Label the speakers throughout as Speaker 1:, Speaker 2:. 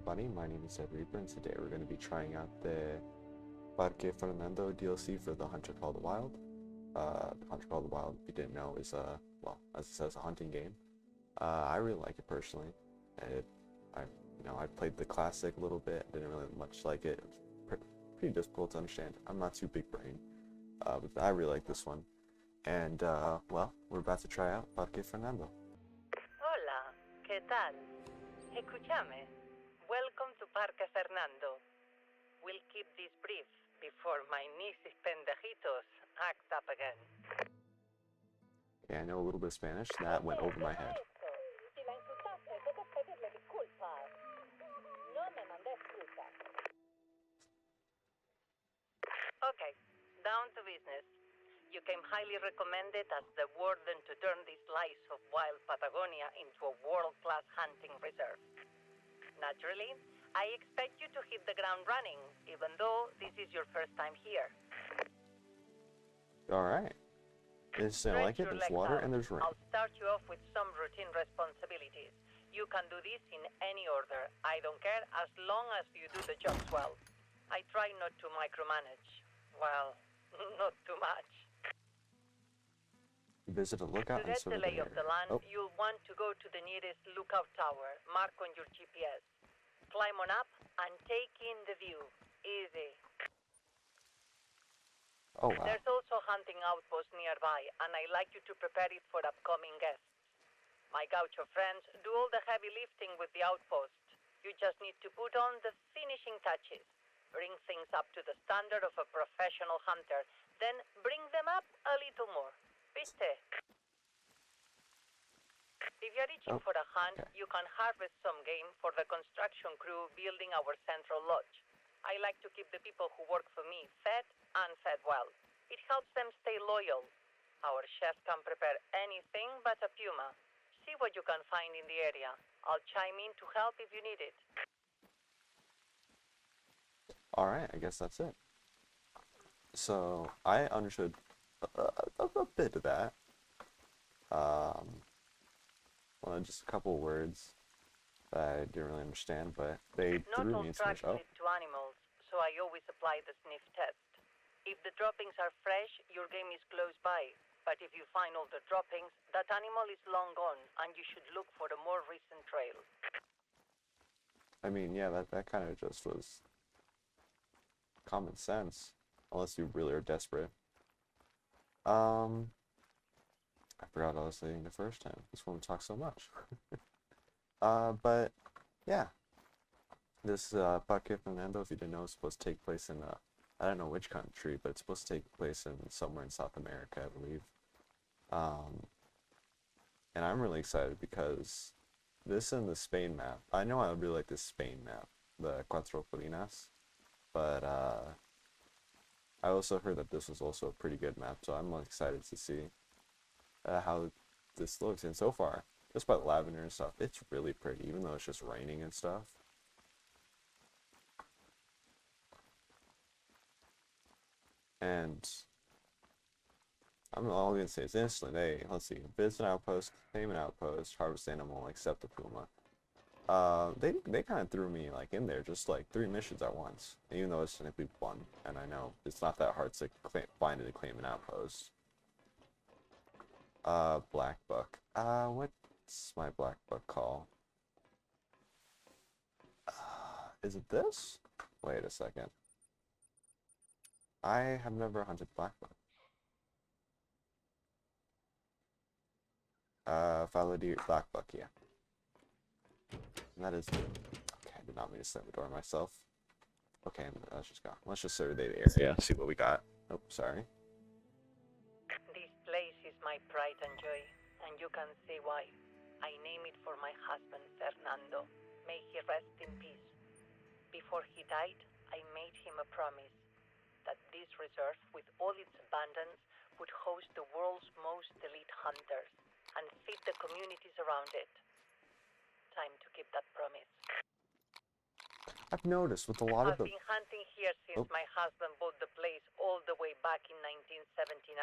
Speaker 1: everybody, my name is Ed Reaper, and today we're going to be trying out the Parque Fernando DLC for the Hunter Call the Wild. The Hunter Call the Wild, if you didn't know, is well, as it says, a hunting game. I really like it personally. I played the classic a little bit, didn't really much like it. It's pretty difficult to understand. I'm not too big brain, but I really like this one. And, well, we're about to try out Parque Fernando.
Speaker 2: Hola, ¿qué tal? Escúchame. Welcome to Parque Fernando. We'll keep this brief before my nieces pendejitos act up again.
Speaker 1: Yeah, I know a little bit of Spanish. That went over my head.
Speaker 2: Si la insultaste, debes pedirle disculpas. No me mandes frutas. Okay, down to business. You came highly recommended as the warden to turn this slice of wild Patagonia into a world-class hunting reserve. Naturally, I expect you to hit the ground running, even though this is your first time here.
Speaker 1: Alright. I like it, there's water and there's rain.
Speaker 2: I'll start you off with some routine responsibilities. You can do this in any order. I don't care as long as you do the jobs well. I try not to micromanage. Well, not too much.
Speaker 1: Visit a lookout
Speaker 2: To
Speaker 1: and
Speaker 2: get the lay of the land, you'll want to go to the nearest lookout tower, mark on your GPS. Climb on up and take in the view. Easy.
Speaker 1: Oh, wow.
Speaker 2: There's also a hunting outpost nearby, and I like you to prepare it for upcoming guests. My gaucho friends do all the heavy lifting with the outpost. You just need to put on the finishing touches. Bring things up to the standard of a professional hunter, then bring them up a little more. ¿Viste? If you're itching for a hunt, you can harvest some game for the construction crew building our central lodge. I like to keep the people who work for me fed and fed well. It helps them stay loyal. Our chef can prepare anything but a puma. See what you can find in the area. I'll chime in to help if you need it.
Speaker 1: Alright, I guess that's it. So, I understood a bit of that. Well, just a couple words that I didn't really understand, but they threw me into
Speaker 2: Not all tracks lead to animals, so I always apply the sniff test. If the droppings are fresh, your game is close by. But if you find all the droppings, that animal is long gone, and you should look for a more recent trail.
Speaker 1: I mean, yeah, that kind of just was common sense, unless you really are desperate. I forgot what I was saying the first time. This woman talks so much. But yeah, this Parque Fernando, if you didn't know, is supposed to take place in I don't know which country, but it's supposed to take place in somewhere in South America, I believe. And I'm really excited because this and the Spain map. I know I really like this Spain map, the Cuatro Colinas, but I also heard that this was also a pretty good map, so I'm excited to see how this looks. And so far, just by the lavender and stuff, it's really pretty, even though it's just raining and stuff. And I'm all gonna say is instantly, hey, let's see, visit an outpost, claim an outpost, harvest animal, accept the puma. They kind of threw me like in there, just like 3 missions at once, even though it's technically 1, and I know it's not that hard to find and claim an outpost. Black buck. What's my black buck call? Is it this? Wait a second. I have never hunted black buck. Fallow deer, black buck, yeah. And that is the... Okay, I did not mean to slam the door myself. Okay, let's just go. Let's just survey the area, see what we got. Oh, sorry.
Speaker 2: This place is my pride and joy, and you can see why. I name it for my husband, Fernando. May he rest in peace. Before he died, I made him a promise that this reserve, with all its abundance, would host the world's most elite hunters and feed the communities around it. Time to keep that promise.
Speaker 1: I've noticed with a lot of the...
Speaker 2: I've been hunting here since my husband bought the place all the way back in 1979.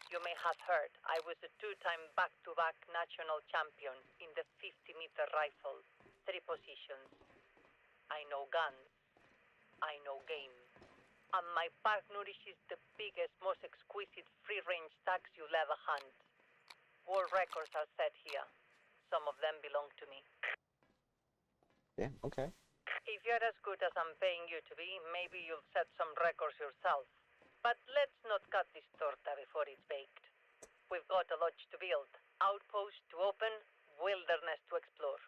Speaker 2: You may have heard, I was a 2-time back-to-back national champion in the 50-meter rifle, 3 positions. know guns. I know game. And my park nourishes the biggest, most exquisite free-range stags you'll ever hunt. World records are set here. Some of them belong to me.
Speaker 1: Yeah, okay.
Speaker 2: If you're as good as I'm paying you to be, maybe you'll set some records yourself. But let's not cut this torta before it's baked. We've got a lodge to build, outpost to open, wilderness to explore.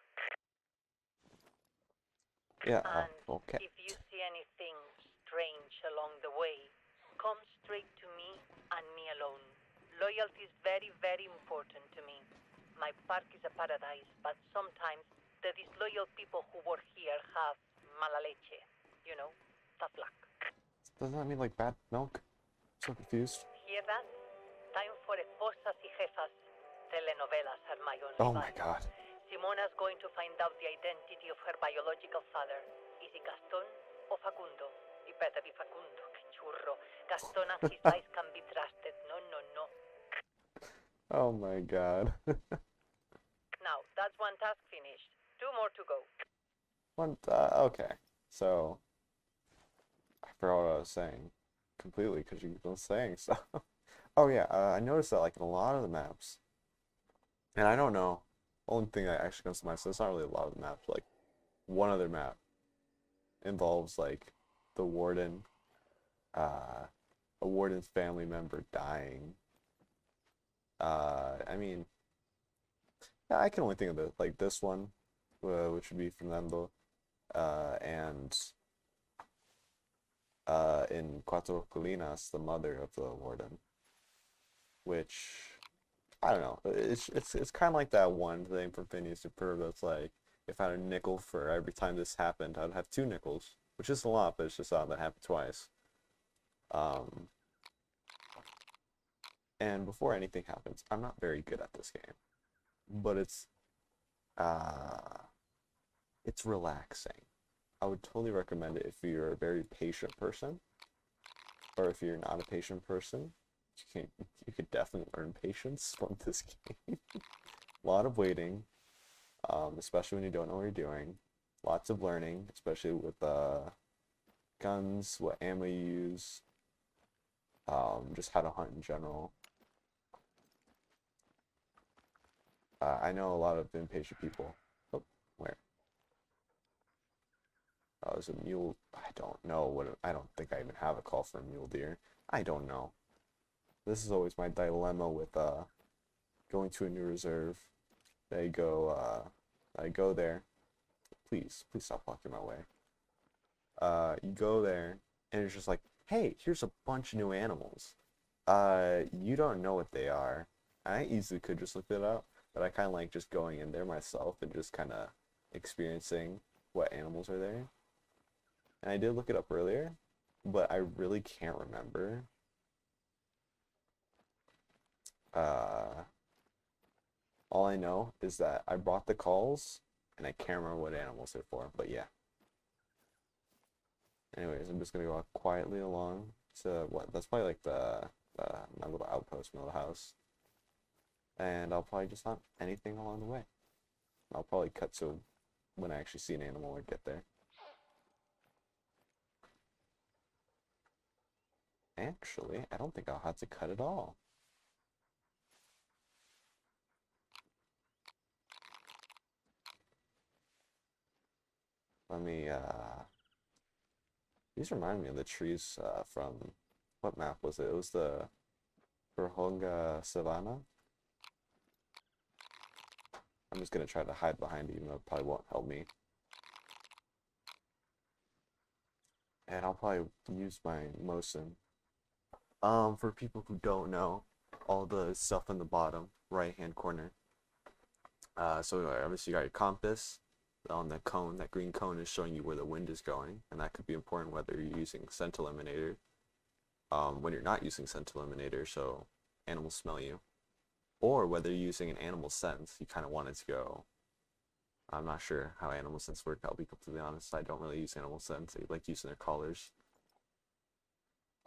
Speaker 1: Yeah,
Speaker 2: And
Speaker 1: okay.
Speaker 2: if you see anything strange along the way, come straight to me and me alone. Loyalty is very, very important to me. My park is a paradise, but sometimes the disloyal people who work here have mala leche. You know, tough luck.
Speaker 1: Doesn't that mean like bad milk? I'm so confused.
Speaker 2: Hear that? Time for esposas y jefas. Telenovelas are my only
Speaker 1: Oh my
Speaker 2: vice.
Speaker 1: god.
Speaker 2: Simona's going to find out the identity of her biological father. Is he Gaston or Facundo? It better be Facundo, que churro. Gaston and his lies can be trusted. No, no, no.
Speaker 1: Oh my god.
Speaker 2: Now, that's one task finished. 2 more to go.
Speaker 1: Okay. So, I forgot what I was saying completely because you keep on saying stuff. Oh yeah, I noticed that like in a lot of the maps, and I don't know, only thing that actually comes to mind, so it's not really a lot of the maps, like one other map involves like the warden, a warden's family member dying. I mean, yeah, I can only think of it like this one, which would be Fernando, and in Cuatro Colinas, the mother of the warden, which I don't know. It's kind of like that one thing from Phineas Superb that's like, if I had a nickel for every time this happened, I'd have 2 nickels, which is a lot, but it's just that happened twice. Um, and before anything happens, I'm not very good at this game, but uh, it's relaxing. I would totally recommend it if you're a very patient person, or if you're not a patient person. You could definitely learn patience from this game. A lot of waiting, especially when you don't know what you're doing. Lots of learning, especially with guns, what ammo you use, just how to hunt in general. I know a lot of impatient people. Oh, where? Oh, there's a mule. I don't know I don't think I even have a call for a mule deer. I don't know. This is always my dilemma with going to a new reserve. I go there. Please stop blocking my way. You go there, and it's just like, hey, here's a bunch of new animals. You don't know what they are. I easily could just look it up, but I kind of like just going in there myself and just kind of experiencing what animals are there. And I did look it up earlier, but I really can't remember. All I know is that I brought the calls, and I can't remember what animals they're for, but yeah. Anyways, I'm just gonna go quietly along to that's probably like my little outpost, my little house. And I'll probably just hunt anything along the way. I'll probably cut to when I actually see an animal or get there. Actually, I don't think I'll have to cut at all. Let me, these remind me of the trees from, what map was it? It was the Berhonga Savannah. I'm just gonna try to hide behind it, even though it probably won't help me. And I'll probably use my Mosin. For people who don't know, all the stuff in the bottom right-hand corner. So obviously you got your compass on the cone. That green cone is showing you where the wind is going, and that could be important whether you're using scent eliminator. When you're not using scent eliminator, so animals smell you, or whether you're using an animal sense, you kind of want it to go. I'm not sure how animal sense work. I'll be completely honest. I don't really use animal sense. I like using their collars.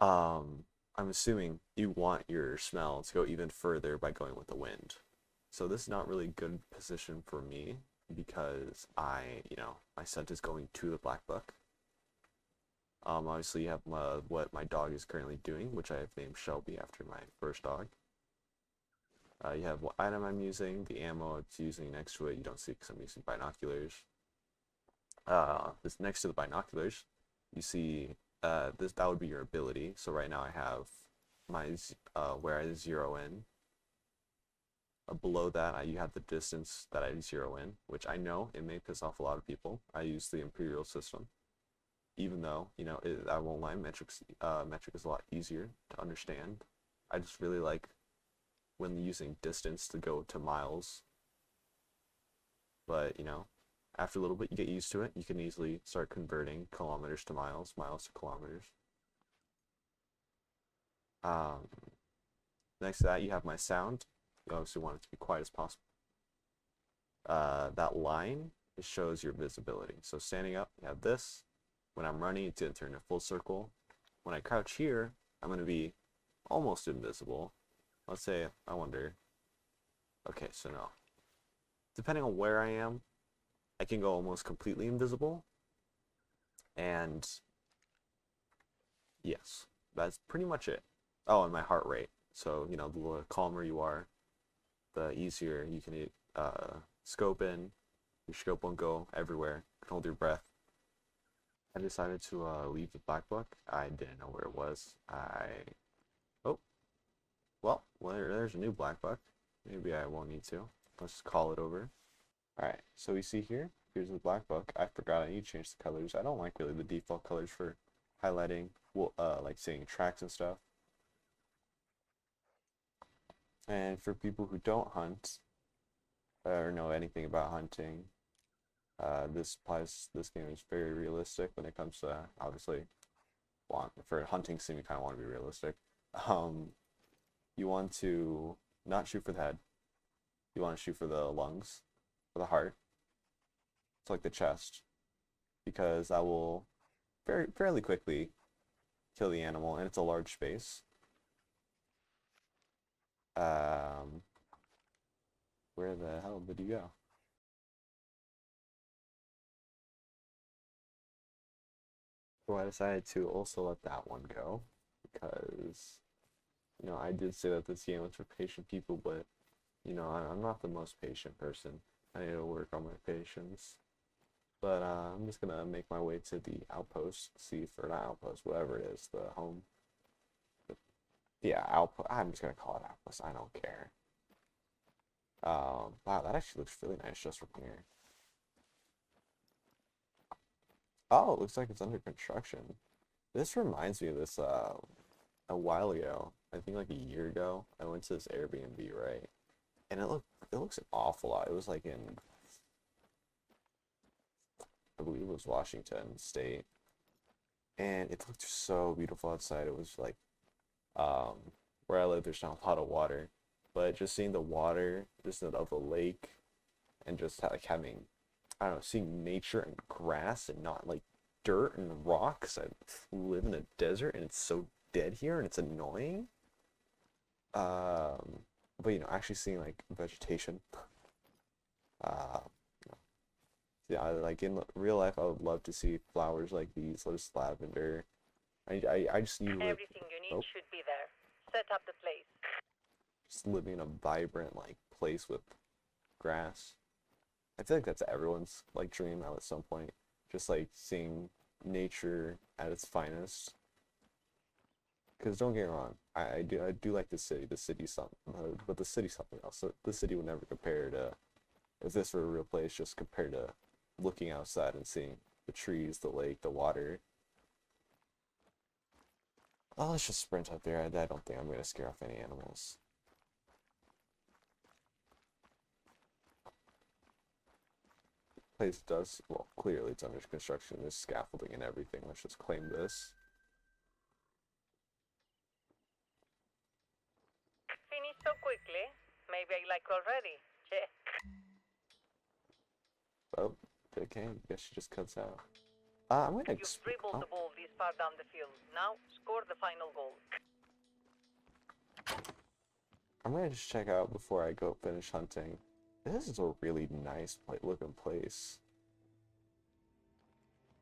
Speaker 1: I'm assuming you want your smell to go even further by going with the wind. So this is not really a good position for me because my scent is going to the black book. Obviously you have what my dog is currently doing, which I have named Shelby after my first dog. You have what item I'm using, the ammo it's using next to it. You don't see because I'm using binoculars. This next to the binoculars, you see that would be your ability. So right now I have my where I zero in. Below that, you have the distance that I zero in, which I know it may piss off a lot of people. I use the imperial system, even though I won't lie, metric is a lot easier to understand. I just really like when using distance to go to miles. But after a little bit, you get used to it. You can easily start converting kilometers to miles, miles to kilometers. Um, Next to that, you have my sound. You obviously want it to be quiet as possible. That line, it shows your visibility. So standing up, you have this. When I'm running, it's going to turn a full circle. When I crouch here, I'm going to be almost invisible. Let's say, I wonder. Okay, so no. Depending on where I am, I can go almost completely invisible. And yes, that's pretty much it. Oh, and my heart rate. So, the calmer you are, the easier you can scope in. Your scope won't go everywhere. You can hold your breath. I decided to leave the black book. I didn't know where it was. Oh, well, there's a new black book. Maybe I won't need to. Let's just call it over. Alright, so we see here's the black book. I forgot I need to change the colors. I don't like really the default colors for highlighting, like seeing tracks and stuff. And for people who don't hunt or know anything about hunting, this game is very realistic when it comes to obviously for a hunting sim you kind of want to be realistic. You want to not shoot for the head. You want to shoot for the lungs, for the heart. It's like the chest, because that will fairly quickly kill the animal, and it's a large space. Where the hell did you go? So I decided to also let that one go because, I did say that this game was for patient people, but, I'm not the most patient person. I need to work on my patience. But I'm just gonna make my way to the outpost, see for not outpost, whatever it is, the home. Yeah, outpost. I'm just gonna call it outpost. I don't care. Wow, that actually looks really nice just from here. Oh, it looks like it's under construction. This reminds me of this a while ago. I think like a year ago. I went to this Airbnb, right? And it looks an awful lot. It was like in I believe it was Washington State. And it looked so beautiful outside. It was like where I live there's not a lot of water. But just seeing the water, just of the lake and just like having I don't know, seeing nature and grass and not like dirt and rocks. I live in a desert and it's so dead here and it's annoying. Um, but actually seeing like vegetation. Uh, yeah, like in real life, I would love to see flowers like these, just lavender. I just need to live.
Speaker 2: Everything you need
Speaker 1: Oh,
Speaker 2: should be there. Set up the place.
Speaker 1: just living in a vibrant like place with grass. I feel like that's everyone's like dream at some point. Just like seeing nature at its finest. Because don't get me wrong, I do like the city. The city's something, but the city's something else. So the city would never compare to if this were a real place. Just compared to looking outside and seeing the trees, the lake, the water. Oh, let's just sprint up there. I don't think I'm gonna scare off any animals. Place does well. Clearly, it's under construction. There's scaffolding and everything. Let's just claim this.
Speaker 2: Finished so quickly. Maybe I like already. Che.
Speaker 1: Oh, okay. I guess she just cuts out. I'm gonna.
Speaker 2: You've dribbled the ball this far down the field. Now score the final goal.
Speaker 1: I'm gonna just check out before I go finish hunting. This is a really nice looking place.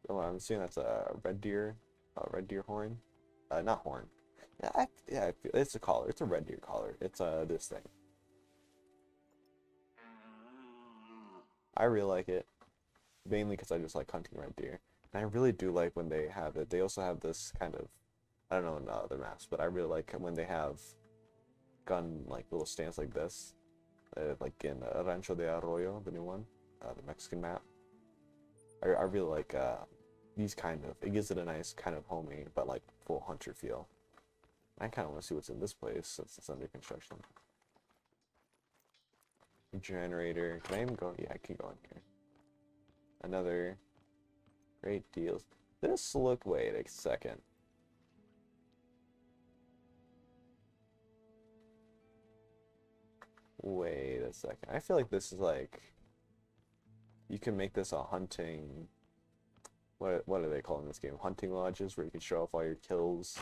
Speaker 1: Oh, I'm seeing that's a red deer. red deer horn. Not horn. Yeah, it's a collar. It's a red deer collar. It's this thing. I really like it, mainly because I just like hunting red deer. And I really do like when they have it. They also have this kind of, I don't know in other maps, but I really like when they have gun like little stands like this, like in Rancho de Arroyo, the new one, the Mexican map. I really like these kind of. It gives it a nice kind of homey, but like full hunter feel. I kind of want to see what's in this place since it's under construction. Generator. Can I even go? Yeah, I can go in here. Another great deals. This look. Wait a second. Wait a second. I feel like this is like you can make this a hunting. What are they calling this game? Hunting lodges where you can show off all your kills.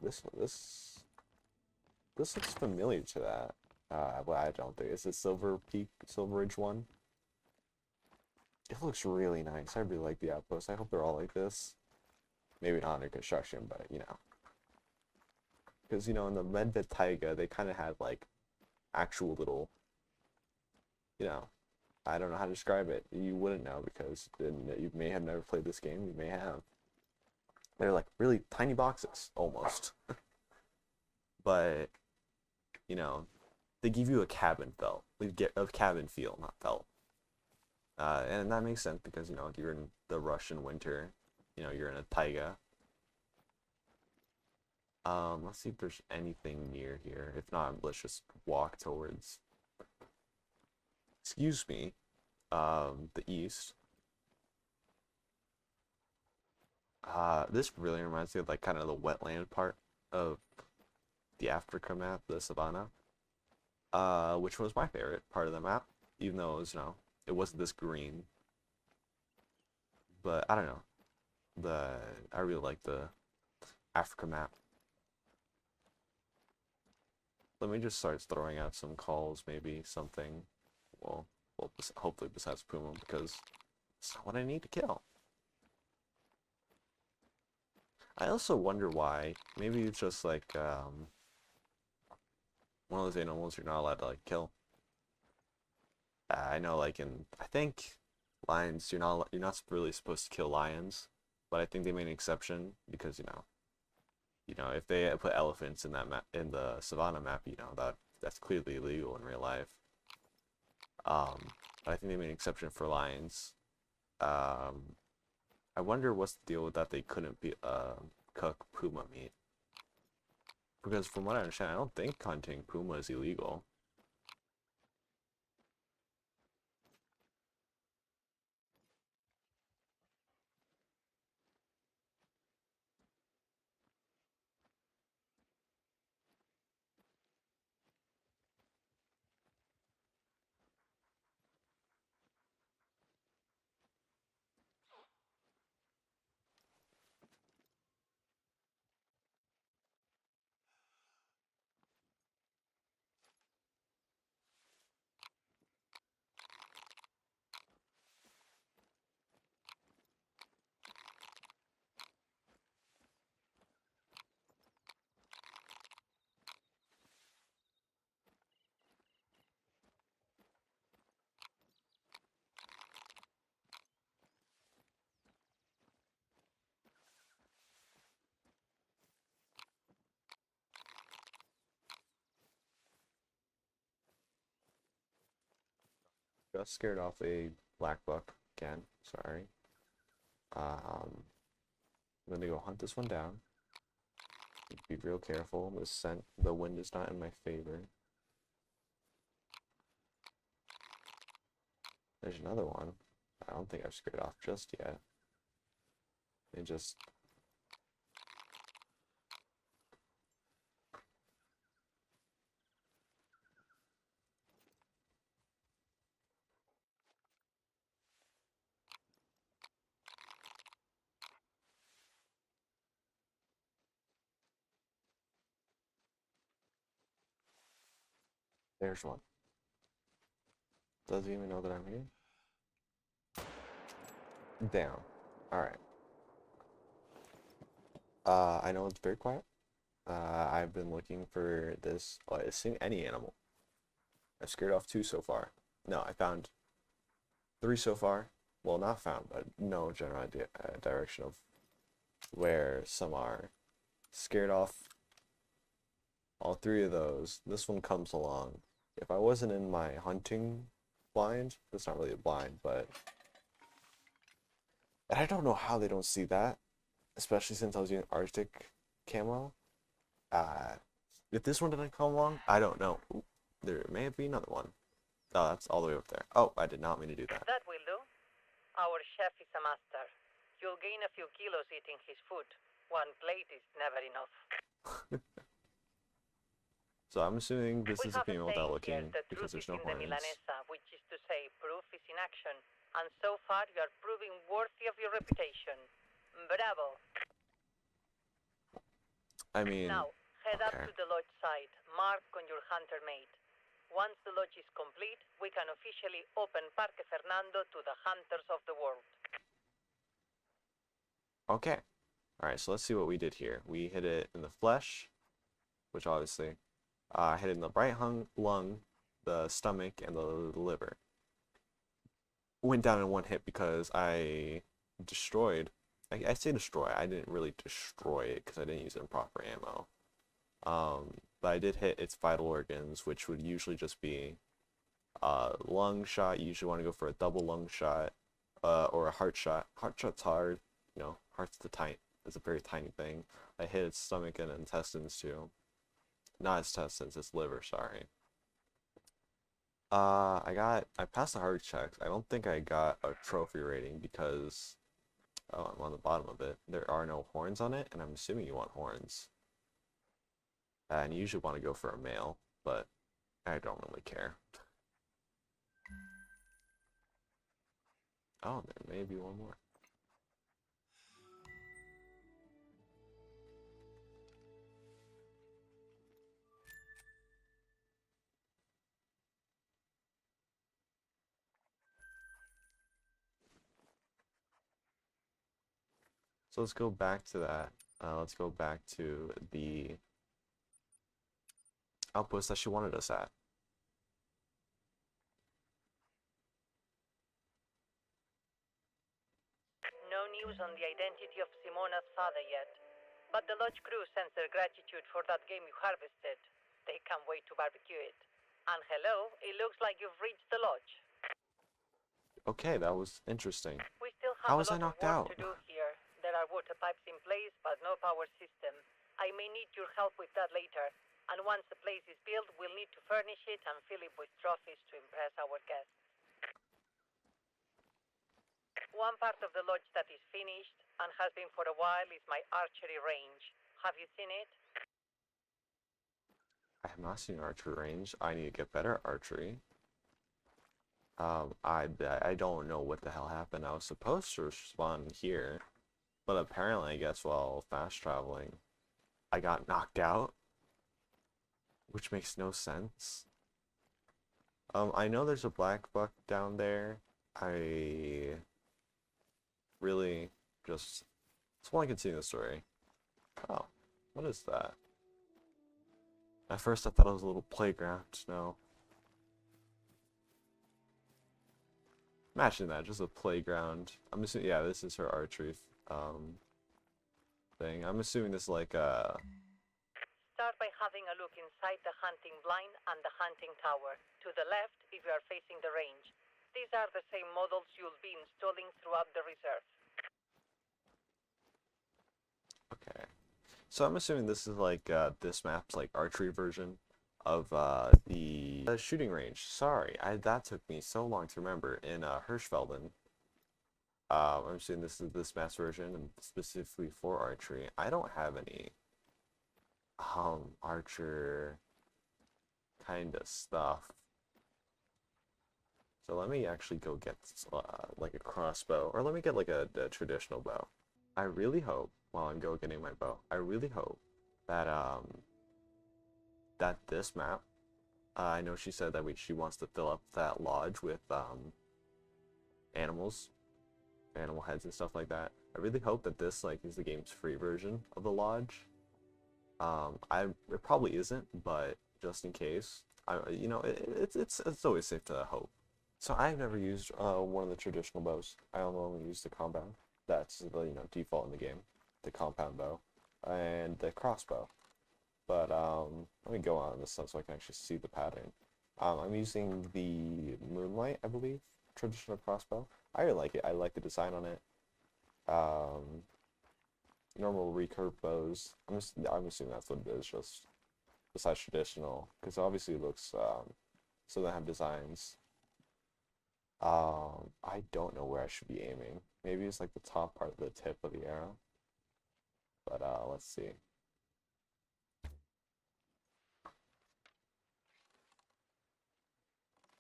Speaker 1: This looks familiar to that. But I don't think it's a Silver Peak, Silver Ridge one. It looks really nice. I really like the outpost. I hope they're all like this. Maybe not under construction, but you know. Because, you know, in the Medved Taiga, they kind of had like actual little, you know, I don't know how to describe it. You wouldn't know because you may have never played this game. You may have. They're like really tiny boxes, almost. But, you know, they give you a cabin felt. They get a cabin feel, not felt. And that makes sense because, you know, you're in the Russian winter. You know, you're in a taiga. Let's see if there's anything near here. If not, let's just walk towards, excuse me, the east. This really reminds me of like kind of the wetland part of the Africa map, the savannah. Which was my favorite part of the map, even though it was, you know, it wasn't this green. But I don't know. I really like the Africa map. Let me just start throwing out some calls, maybe something. Well, hopefully besides Puma, because it's not what I need to kill. I also wonder why. Maybe it's just like one of those animals you're not allowed to like kill. I know, like I think lions, you're not really supposed to kill lions, but I think they made an exception because you know if they put elephants in that map in the savannah map, you know that's clearly illegal in real life. But I think they made an exception for lions. Um, I wonder what's the deal with that they couldn't be cook puma meat because from what I understand, I don't think hunting puma is illegal. Just scared off a black buck again. Sorry. I'm gonna go hunt this one down. Be real careful. The wind is not in my favor. There's another one. I don't think I've scared off just yet. They just. There's one. Doesn't even know that I'm here. Down. Alright. I know it's very quiet. I've been looking for this, well, I've seen any animal. I've scared off 2 so far. No, I found 3 so far. Well, not found, but no general idea, direction of where some are. Scared off all 3 of those. This one comes along. If I wasn't in my hunting blind, that's not really a blind, but and I don't know how they don't see that, especially since I was using Arctic camo. Uh, if this one didn't come along, I don't know. Ooh, there may be another one. Oh, that's all the way up there. Oh, I did not mean to do that.
Speaker 2: That will do. Our chef is a master. You'll gain a few kilos eating his food. One plate is never enough.
Speaker 1: So I'm assuming this
Speaker 2: We
Speaker 1: is a
Speaker 2: have a
Speaker 1: female without
Speaker 2: saying here,
Speaker 1: looking
Speaker 2: the
Speaker 1: because
Speaker 2: truth is
Speaker 1: there's no
Speaker 2: in the
Speaker 1: horns.
Speaker 2: Milanesa, which is to say, proof is in action. And so far, you are proving worthy of your reputation. Bravo.
Speaker 1: I mean,
Speaker 2: Now, head up
Speaker 1: okay.
Speaker 2: to the lodge side. Mark on your hunter mate. Once the lodge is complete, we can officially open Parque Fernando to the hunters of the world.
Speaker 1: Okay. Alright, so let's see what we did here. We hit it in the flesh, which obviously, hit it in the right lung, the stomach, and the liver. Went down in 1 hit because I destroyed. I say destroy. I didn't really destroy it because I didn't use it in proper ammo. But I did hit its vital organs, which would usually just be lung shot. You usually want to go for a double lung shot, or a heart shot. Heart shot's hard. You know, heart's it's a very tiny thing. I hit its stomach and intestines too. Not its intestines, its liver, sorry. I passed the hard checks. I don't think I got a trophy rating because, oh, I'm on the bottom of it. There are no horns on it, and I'm assuming you want horns. And you usually want to go for a male, but I don't really care. Oh, there may be one more. So let's go back to that. Let's go back to the outpost that she wanted us at.
Speaker 2: No news on the identity of Simona's father yet, but the lodge crew sends their gratitude for that game you harvested. They can't wait to barbecue it. And hello, it looks like you've reached the lodge.
Speaker 1: Okay, that was interesting.
Speaker 2: We still
Speaker 1: How
Speaker 2: have a
Speaker 1: was I
Speaker 2: lot of
Speaker 1: knocked
Speaker 2: work
Speaker 1: out?
Speaker 2: to do here. There are water pipes in place, but no power system. I may need your help with that later. And once the place is built, we'll need to furnish it and fill it with trophies to impress our guests. One part of the lodge that is finished, and has been for a while, is my archery range. Have you seen it?
Speaker 1: I have not seen archery range. I need to get better at archery. I don't know what the hell happened. I was supposed to spawn here, but apparently, I guess while fast traveling, I got knocked out, which makes no sense. I know there's a black buck down there. I really just want to continue the story. Oh, what is that? At first, I thought it was a little playground. No. Imagine that, just a playground. I'm assuming, yeah, this is her archery thing. I'm assuming this is like
Speaker 2: Start by having a look inside the hunting blind and the hunting tower. To the left, if you are facing the range. These are the same models you'll be installing throughout the reserve.
Speaker 1: okay. So I'm assuming this is like this map's like archery version of the shooting range. Sorry, that took me so long to remember in Hirschfelden. I'm assuming this is this map's version and specifically for archery. I don't have any archer kind of stuff. So let me actually go get like a crossbow, or let me get like a traditional bow. I really hope, while I'm go getting my bow, I really hope that that this map, I know she said that she wants to fill up that lodge with animals. animal heads and stuff like that. I really hope that this like is the game's free version of the lodge. It probably isn't, but just in case, it's always safe to hope. So I've never used one of the traditional bows. I only use the compound. That's the default in the game, the compound bow, and the crossbow. But let me go on this so I can actually see the pattern. I'm using the Moonlight, I believe, traditional crossbow. I really like it. I like the design on it. Normal recurve bows. I'm assuming that's what it is. Just besides traditional, because obviously it looks so they have designs. I don't know where I should be aiming. Maybe it's like the top part of the tip of the arrow. But let's see.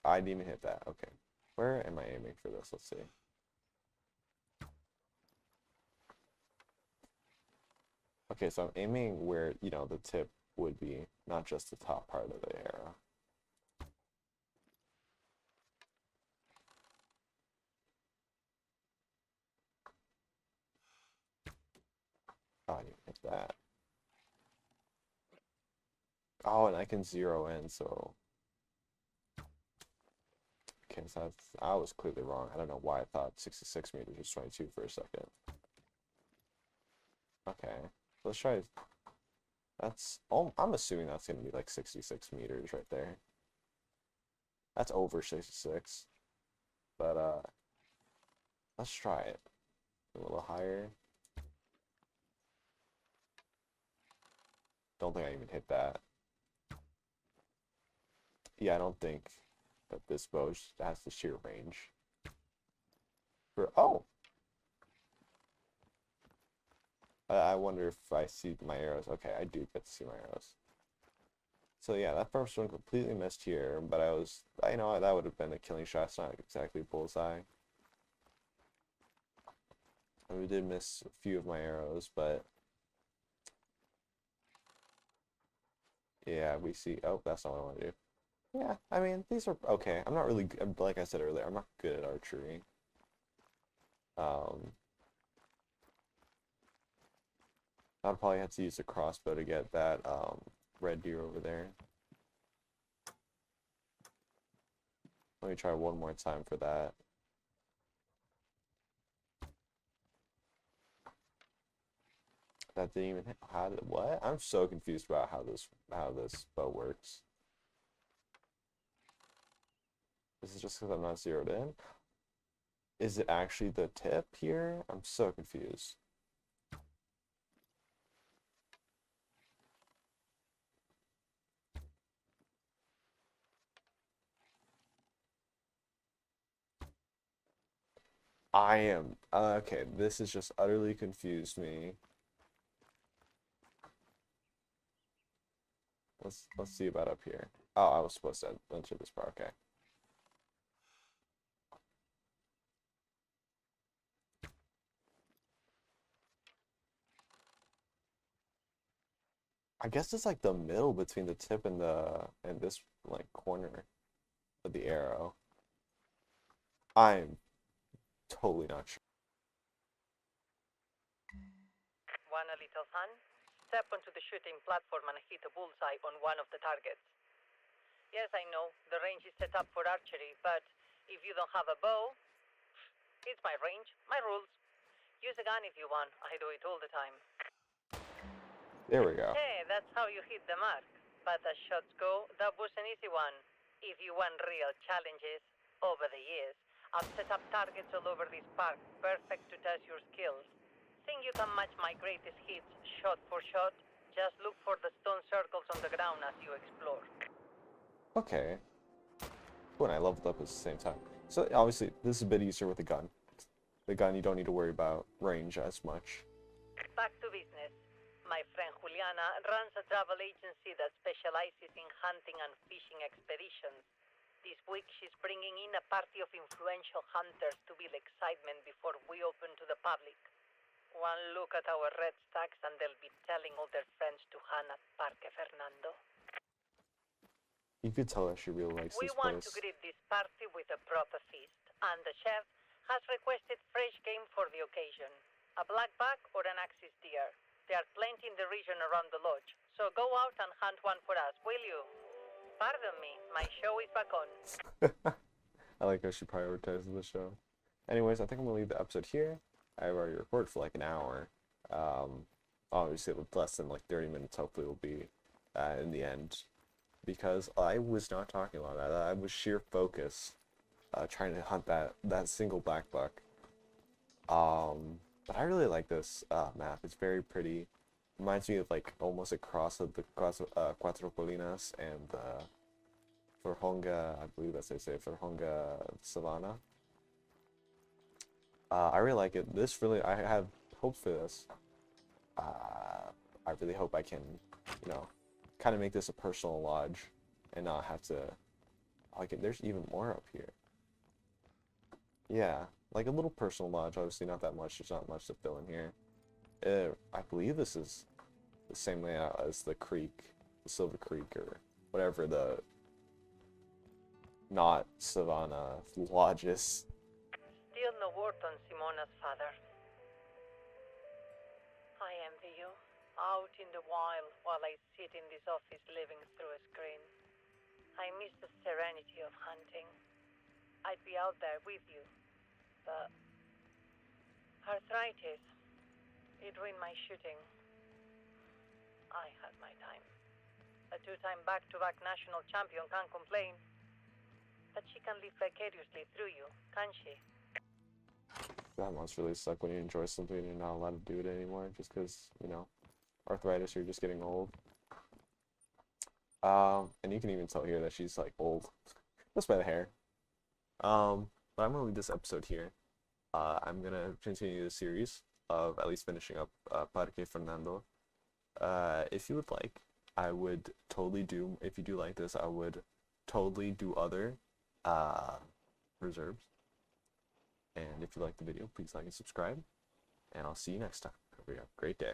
Speaker 1: I didn't even hit that. Okay. Where am I aiming for this? Let's see. Okay, so I'm aiming where, the tip would be, not just the top part of the arrow. Oh, I didn't hit that. Oh, and I can zero in, so... Okay, so I was clearly wrong. I don't know why I thought 66 meters was 22 for a second. Okay, let's try... That's... Oh, I'm assuming that's going to be like 66 meters right there. That's over 66. But, let's try it. A little higher. Don't think I even hit that. Yeah, I don't think that this bow has the sheer range. Oh! I wonder if I see my arrows. Okay, I do get to see my arrows. So yeah, that first one completely missed here, but I know that would have been a killing shot. It's not exactly bullseye. And we did miss a few of my arrows, but yeah, we see. Oh, that's not what I want to do. Yeah, I mean, these are okay. I'm not really, like I said earlier, I'm not good at archery. I'd probably have to use a crossbow to get that red deer over there. Let me try one more time for that. That didn't even hit. What? I'm so confused about how this bow works. This is just because I'm not zeroed in. Is it actually the tip here? I'm so confused. I am okay. This has just utterly confused me. Let's see about up here. Oh, I was supposed to enter this part. Okay. I guess it's like the middle between the tip and this like corner of the arrow. I'm totally not sure.
Speaker 2: Want a little fun? Step onto the shooting platform and hit a bullseye on one of the targets. Yes, I know, the range is set up for archery, but if you don't have a bow, it's my range, my rules. Use a gun if you want, I do it all the time.
Speaker 1: There we go.
Speaker 2: Hey, that's how you hit the mark. But as shots go, that was an easy one. If you want real challenges, over the years, I've set up targets all over this park, perfect to test your skills. Think you can match my greatest hits shot for shot? Just look for the stone circles on the ground as you explore.
Speaker 1: Okay. When I leveled up at the same time. So obviously this is a bit easier with a gun. The gun you don't need to worry about range as much.
Speaker 2: Back to business. My friend Juliana runs a travel agency that specializes in hunting and fishing expeditions. This week she's bringing in a party of influential hunters to build excitement before we open to the public. One look at our red stacks and they'll be telling all their friends to hunt at Parque Fernando.
Speaker 1: You could tell that she really likes
Speaker 2: We
Speaker 1: this
Speaker 2: want
Speaker 1: place.
Speaker 2: to greet this party with a proper feast, and the chef has requested fresh game for the occasion. A blackback or an axis deer. There are plenty in the region around the lodge, so go out and hunt one for us, will you? Pardon me, my show is back on.
Speaker 1: I like how she prioritizes the show. Anyways, I think I'm gonna leave the episode here. I've already recorded for like an hour. Obviously with less than like 30 minutes. Hopefully, will be in the end, because I was not talking a lot. I was sheer focus, trying to hunt that single black buck. But I really like this map. It's very pretty. Reminds me of like almost a cross of the Cuatro Colinas and Forhonga, I believe that's how they say it, Forhonga Savannah. I really like it. This really, I have hope for this. I really hope I can, kind of make this a personal lodge and not have to. Like, there's even more up here. Yeah, like a little personal lodge. Obviously, not that much. There's not much to fill in here. I believe this is the same layout as the creek, the Silver Creek, or whatever the not Savannah lodge is.
Speaker 2: Still no word on Simona's father. I envy you. Out in the wild while I sit in this office living through a screen. I miss the serenity of hunting. I'd be out there with you, but arthritis, it ruined my shooting. I had my time. A two-time back-to-back national champion can't complain. But she can live vicariously through you, can't she?
Speaker 1: That must really suck when you enjoy something and you're not allowed to do it anymore just because, arthritis, you're just getting old. And you can even tell here that she's like old, just by the hair. But I'm gonna leave this episode here. I'm gonna continue the series of at least finishing up Parque Fernando. If you would like, I would totally do. If you do like this, I would totally do other reserves. And if you like the video, please like and subscribe. And I'll see you next time. Hope you have a great day.